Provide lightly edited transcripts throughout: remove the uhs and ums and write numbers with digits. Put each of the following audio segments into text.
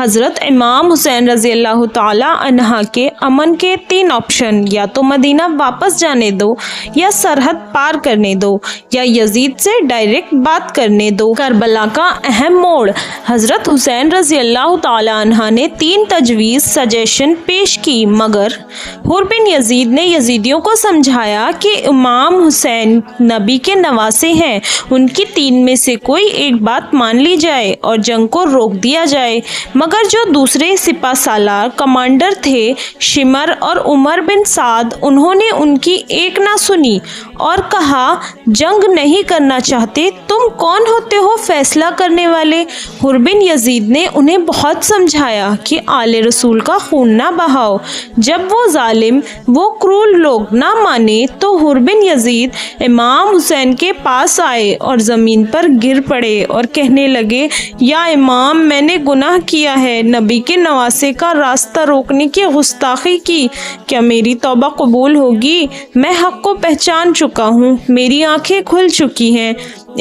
حضرت امام حسین رضی اللہ تعالی عنہ کے امن کے 3 آپشن، یا تو مدینہ واپس جانے دو، یا سرحد پار کرنے دو، یا یزید سے ڈائریکٹ بات کرنے دو۔ کربلا کا اہم موڑ۔ حضرت حسین رضی اللہ تعالی عنہ نے 3 تجویز سجیشن پیش کی، مگر حر بن یزید نے یزیدیوں کو سمجھایا کہ امام حسین نبی کے نواسے ہیں، ان کی 3 میں سے کوئی ایک بات مان لی جائے اور جنگ کو روک دیا جائے۔ مگر جو دوسرے سپہ سالار کمانڈر تھے شمر اور عمر بن سعد، انہوں نے ان کی ایک نہ سنی اور کہا جنگ نہیں کرنا چاہتے، تم کون ہوتے ہو فیصلہ کرنے والے؟ حر بن یزید نے انہیں بہت سمجھایا کہ آل رسول کا خون نہ بہاؤ۔ جب وہ ظالم، وہ کرول لوگ نہ مانے تو حر بن یزید امام حسین کے پاس آئے اور زمین پر گر پڑے اور کہنے لگے، یا امام، میں نے گناہ کیا ہے، نبی کے نواسے کا راستہ روکنے کی گستاخی کی، کیا میری توبہ قبول ہوگی؟ میں حق کو پہچان چکا ہوں، میری آنکھیں کھل چکی ہیں۔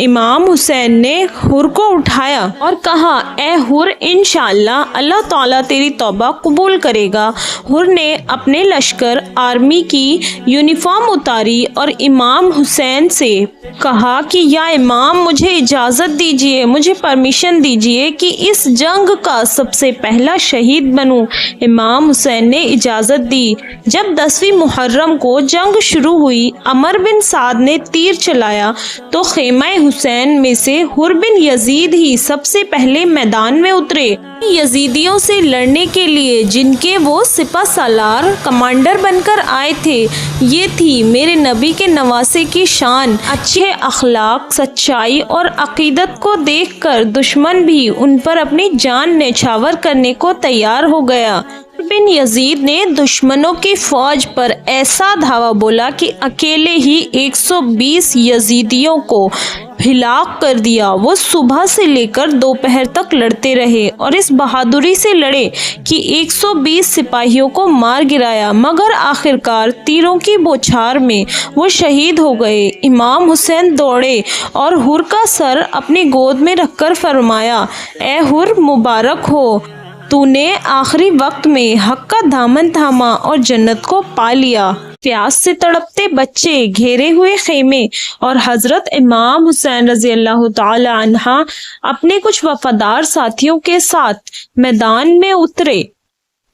امام حسین نے حر کو اٹھایا اور کہا، اے حر، انشاءاللہ اللہ تعالیٰ تیری توبہ قبول کرے گا۔ حر نے اپنے لشکر آرمی کی یونیفارم اتاری اور امام حسین سے کہا کہ یا امام، مجھے اجازت دیجیے، مجھے پرمیشن دیجیے کہ اس جنگ کا سب سے پہلا شہید بنوں۔ امام حسین نے اجازت دی۔ جب 10ویں محرم کو جنگ شروع ہوئی، عمر بن سعد نے تیر چلایا تو خیمہ حسین میں سے حر بن یزید ہی سب سے پہلے میدان میں اترے یزیدیوں سے لڑنے کے لیے، جن کے وہ سپہ سالار کمانڈر بن کر آئے تھے۔ یہ تھی میرے نبی کے نواسے کی شان۔ اچھے اخلاق، سچائی اور عقیدت کو دیکھ کر دشمن بھی ان پر اپنی جان نچھاور کرنے کو تیار ہو گیا۔ بن یزید نے دشمنوں کی فوج پر ایسا دھاوا بولا کہ اکیلے ہی 120 یزیدیوں کو ہلاک کر دیا۔ وہ صبح سے لے کر دوپہر تک لڑتے رہے اور اس بہادری سے لڑے کہ 120 سپاہیوں کو مار گرایا، مگر آخرکار تیروں کی بوچھار میں وہ شہید ہو گئے۔ امام حسین دوڑے اور حر کا سر اپنی گود میں رکھ کر فرمایا، اے حر، مبارک ہو، تو نے آخری وقت میں حق کا دامن تھاما اور جنت کو پا لیا۔ پیاس سے تڑپتے بچے، گھیرے ہوئے خیمے، اور حضرت امام حسین رضی اللہ تعالی عنہ اپنے کچھ وفادار ساتھیوں کے ساتھ میدان میں اترے۔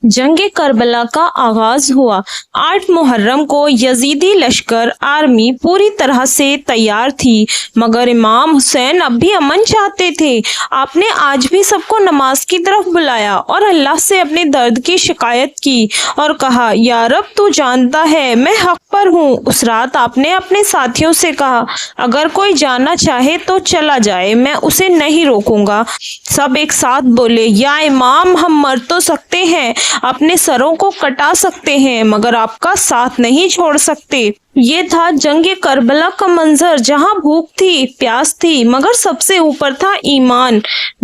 جنگ کربلا کا آغاز ہوا۔ 8 محرم کو یزیدی لشکر آرمی پوری طرح سے تیار تھی، مگر امام حسین اب بھی امن چاہتے تھے۔ آپ نے آج بھی سب کو نماز کی طرف بلایا اور اللہ سے اپنے درد کی شکایت کی اور کہا، یا رب، تو جانتا ہے میں حق پر ہوں۔ اس رات آپ نے اپنے ساتھیوں سے کہا، اگر کوئی جانا چاہے تو چلا جائے، میں اسے نہیں روکوں گا۔ سب ایک ساتھ بولے، یا امام، ہم مر تو سکتے ہیں، اپنے سروں کو کٹا سکتے ہیں، مگر آپ کا ساتھ نہیں چھوڑ سکتے۔ یہ تھا جنگ کربلا کا منظر، جہاں بھوک تھی، پیاس تھی، مگر سب سے اوپر تھا ایمان۔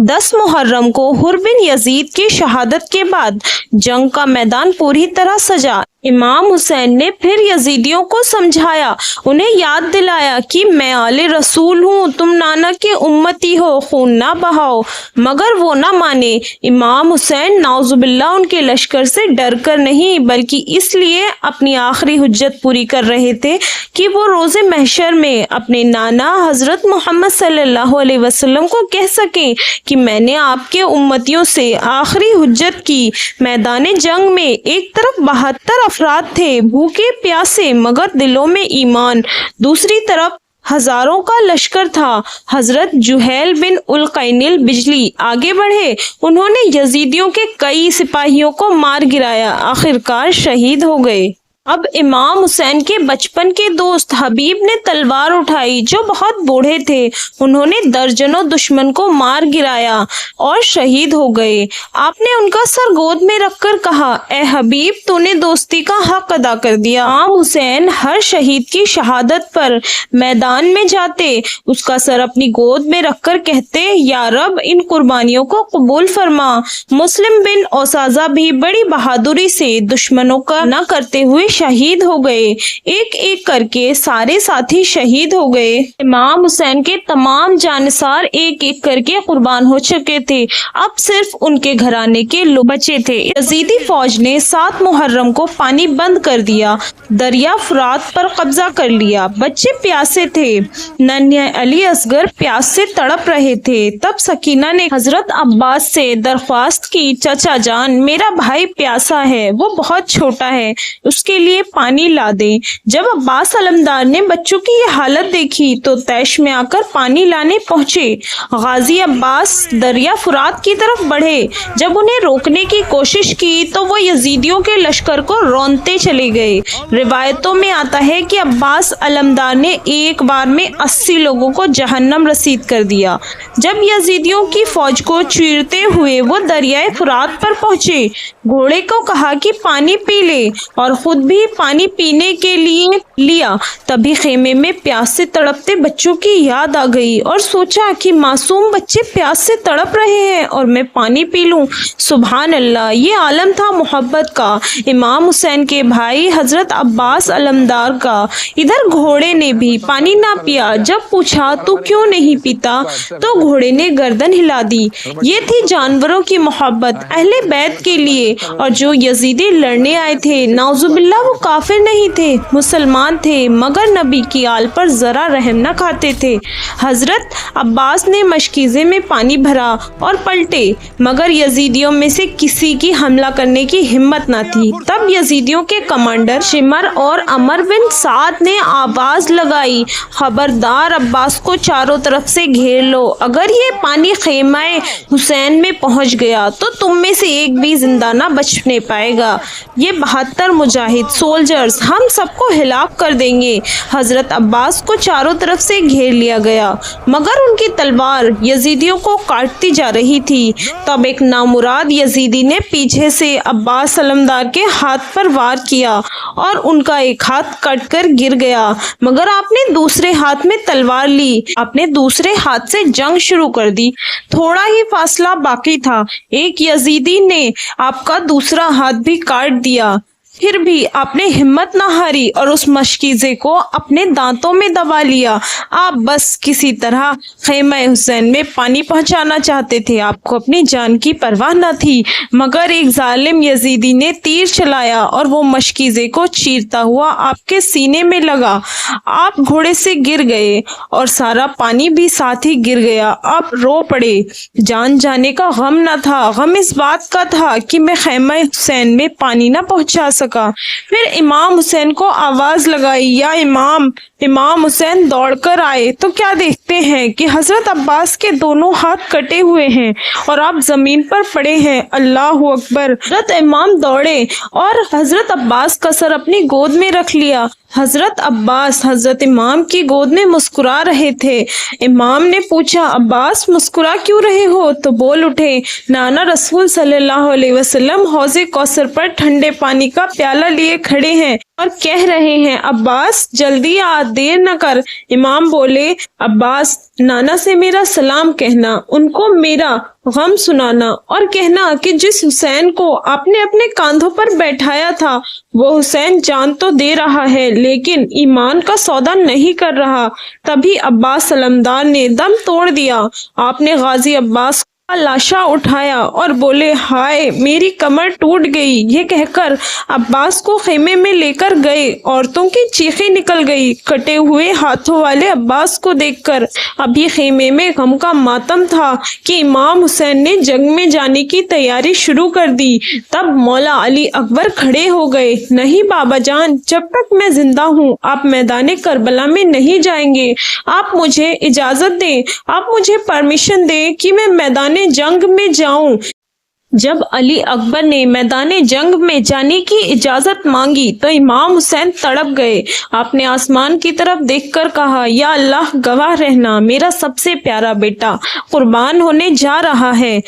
10 محرم کو حر بن یزید کی شہادت کے بعد جنگ کا میدان پوری طرح سجا۔ امام حسین نے پھر یزیدیوں کو سمجھایا، انہیں یاد دلایا کہ میں آل رسول ہوں، تم نانا کے امتی ہو، خون نہ بہاؤ، مگر وہ نہ مانے۔ امام حسین نعوذ باللہ ان کے لشکر سے ڈر کر نہیں، بلکہ اس لیے اپنی آخری حجت پوری کر رہے تھے کہ وہ روز محشر میں اپنے نانا حضرت محمد صلی اللہ علیہ وسلم کو کہہ سکیں کہ میں نے آپ کے امتیوں سے آخری حجت کی۔ میدان جنگ میں ایک طرف 72 افراد تھے، بھوکے پیاسے، مگر دلوں میں ایمان۔ دوسری طرف ہزاروں کا لشکر تھا۔ حضرت جہیل بن القین البجلی آگے بڑھے، انہوں نے یزیدیوں کے کئی سپاہیوں کو مار گرایا، آخرکار شہید ہو گئے۔ اب امام حسین کے بچپن کے دوست حبیب نے تلوار اٹھائی، جو بہت بوڑھے تھے، انہوں نے درجنوں دشمن کو مار گرایا اور شہید ہو گئے۔ آپ نے ان کا سر گود میں رکھ کر کہا، اے حبیب، تو نے دوستی کا حق ادا کر دیا۔ امام حسین ہر شہید کی شہادت پر میدان میں جاتے، اس کا سر اپنی گود میں رکھ کر کہتے، یا رب، ان قربانیوں کو قبول فرما۔ مسلم بن اوسازہ بھی بڑی بہادری سے دشمنوں کا نہ کرتے ہوئے शहीद हो गए। एक एक करके सारे साथी शहीद हो गए। इमाम हुसैन के तमाम जानसार एक एक करके कुर्बान हो चुके थे। अब सिर्फ उनके घराने के लोग बचे थे। यजीदी फौज ने 7 मुहर्रम को पानी बंद कर दिया, दरिया फुरात पर कब्जा कर लिया। बच्चे प्यासे थे। नन्हे अली असगर प्यास से तड़प रहे थे। तब सकीना ने हजरत अब्बास से दरख्वास्त की, चाचा जान, मेरा भाई प्यासा है, वो बहुत छोटा है, उसके लिए पानी ला दें। जब अब्बास अलमदार ने बच्चों की ये हालत देखी तो तैश में आकर पानी लाने पहुंचे। गाजी अब्बास दरिया फुरात की तरफ बढ़े। जब उन्हें रोकने की कोशिश की तो वो यजीदियों के लश्कर को रौंदते चले गए। रिवायतों में आता है कि अब्बास अलमदार ने एक बार में 80 लोगों को जहन्नम रसीद कर दिया। जब यजीदियों की फौज को चीरते हुए वो दरियाए फुरात पर पहुंचे, घोड़े को कहा कि पानी पी ले और खुद भी पानी पीने के लिए लिया। तभी खेमे में प्यास से तड़पते बच्चों की याद आ गई और सोचा कि मासूम बच्चे प्यास से तड़प रहे हैं और मैं पानी पी लूं। सुभान अल्लाह, ये आलम था मोहब्बत का। इमाम हुसैन के भाई हजरत अब्बास अलमदार का। इधर घोड़े ने भी पानी ना पिया। जब पूछा तो क्यों नहीं पीता, तो घोड़े ने गर्दन हिला दी। ये थी जानवरों की मोहब्बत अहले बैत के लिए। और जो यजीदी लड़ने आए थे, नाउजुबिल्लाह, वो काफिर नहीं थे, मुसलमान थे, मगर नबी की आल पर जरा रहम न खाते थे। हजरत अब्बास ने मशकीज़े में पानी भरा और पलटे, मगर यजीदियों में से किसी की हमला करने की हिम्मत न थी। तब यजीदियों के कमांडर शिमर और अमर बिन साद ने आवाज लगाई, खबरदार, अब्बास को चारों तरफ से घेर लो। अगर ये पानी खेमाए हुसैन में पहुंच गया तो तुम में से एक भी जिंदा ना बचने पाएगा। ये 72 मुजाहिद सोल्जर्स हम सबको हिलाक कर देंगे। हजरत अब्बास को चारों तरफ से घेर लिया गया, मगर उनकी तलवार यजीदियों को काटती जा रही थी। तब एक नामुराद यजीदी ने पीछे से अब्बास अलमदार के हाथ पर वार किया और उनका एक हाथ कटकर गिर गया, मगर आपने दूसरे हाथ में तलवार ली। आपने दूसरे हाथ से जंग शुरू कर दी। थोड़ा ही फासला बाकी था, एक यजीदी ने आपका दूसरा हाथ भी काट दिया। फिर भी आपने हिम्मत न हारी और उस मशकीज़े को अपने दांतों में दबा लिया। आप बस किसी तरह खेमा हुसैन में पानी पहुंचाना चाहते थे। आपको अपनी जान की परवाह न थी, मगर एक जालिम यजीदी ने तीर चलाया और वो मशकीज़े को चीरता हुआ आपके सीने में लगा। आप घोड़े से गिर गए और सारा पानी भी साथ ही गिर गया। आप रो पड़े। जान जाने का गम न था, गम इस बात का था कि मैं खेमा हुसैन में पानी न पहुंचा सका। फिर इमाम हुसैन को आवाज लगाई, या इमाम। इमाम हुसैन दौड़कर आए तो क्या देखते हैं कि हजरत अब्बास के दोनों हाथ कटे हुए हैं और आप जमीन पर पड़े हैं। अल्लाहु अकबर। हजरत इमाम दौड़े और हजरत अब्बास का सर अपनी गोद में रख लिया। हजरत अब्बास हजरत इमाम की गोद में मुस्कुरा रहे थे। इमाम ने पूछा, अब्बास मुस्कुरा क्यों रहे हो? तो बोल उठे, नाना रसूल सल्लल्लाहु अलैहि वसल्लम हौज़े कौसर पर ठंडे पानी का प्याला लिए खड़े हैं और कह रहे हैं, अब्बास जल्दी आ, देर न कर। इमाम बोले, अब्बास नाना से मेरा सलाम कहना, उनको मेरा गम सुनाना और कहना कि जिस हुसैन को आपने अपने कांधों पर बैठाया था वो हुसैन जान तो दे रहा है लेकिन ईमान का सौदा नहीं कर रहा। तभी अब्बास अलमदार ने दम तोड़ दिया। आपने गाजी अब्बास लाशा उठाया और बोले, हाय मेरी कमर टूट गई। ये कहकर अब्बास को खेमे में लेकर गए। औरतों की चीखें निकल गई। कटे हुए हाथों वाले अब्बास को देखकर अभी खेमे में गम का मातम था कि इमाम हुसैन ने जंग में जाने की तैयारी शुरू कर दी। तब मौला अली अकबर खड़े हो गए। नहीं बाबा जान, जब तक मैं जिंदा हूँ आप मैदान करबला में नहीं जाएंगे। आप मुझे इजाजत दें, आप मुझे परमिशन दें कि मैं मैदान जंग में जाऊं। जब अली अकबर ने मैदान जंग में जाने की इजाजत मांगी तो इमाम हुसैन तड़प गए। आपने आसमान की तरफ देखकर कहा, या अल्लाह गवाह रहना, मेरा सबसे प्यारा बेटा कुर्बान होने जा रहा है।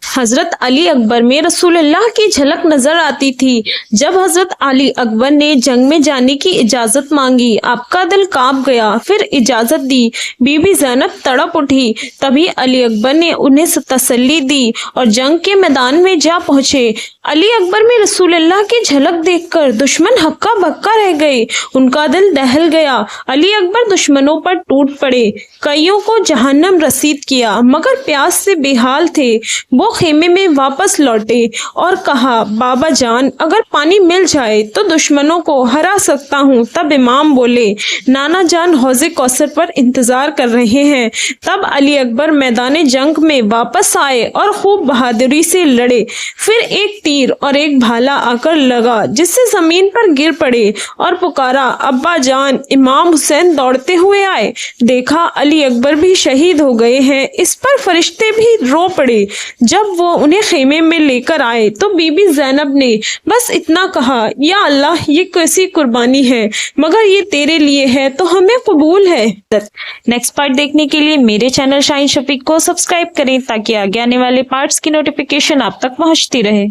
हजरत अली अकबर में रसूलुल्लाह की झलक नजर आती थी। जब हजरत अली अकबर ने जंग में जाने की इजाजत मांगी, आपका दिल कांप गया। फिर इजाजत दी, बीबी ज़ैनब तड़प उठी। तभी अली अकबर ने उन्हें तसल्ली दी और जंग के मैदान में जा पहुंचे। अली अकबर में रसूलुल्लाह की झलक देखकर दुश्मन हक्का बक्का रह गए, उनका दिल दहल गया। अली अकबर दुश्मनों पर टूट पड़े, कईयों को जहन्नम रसीद किया, मगर प्यास से बेहाल थे। वो खेमे में वापस लौटे और कहा, बाबा जान, अगर पानी मिल जाए तो दुश्मनों को हरा सकता हूँ। तब इमाम बोले, नाना जान हौज़े कौसर पर इंतजार कर रहे हैं। तब अली अकबर मैदान जंग में वापस आए और खूब बहादुरी से लड़े। फिर एक तीर और एक भाला आकर लगा, जिससे जमीन पर गिर पड़े और पुकारा, अब्बा जान। इमाम हुसैन दौड़ते हुए आए, देखा अली अकबर भी शहीद हो गए हैं। इस पर फरिश्ते भी रो पड़े। जब वो उन्हें खेमे में लेकर आए तो बीबी ज़ैनब ने बस इतना कहा, या अल्लाह, ये कैसी कुर्बानी है, मगर ये तेरे लिए है तो हमें कबूल है। नेक्स्ट पार्ट देखने के लिए मेरे चैनल शाहीन शफीक को सब्सक्राइब करें ताकि आगे आने वाले पार्ट्स की नोटिफिकेशन आप तक पहुंचती रहे।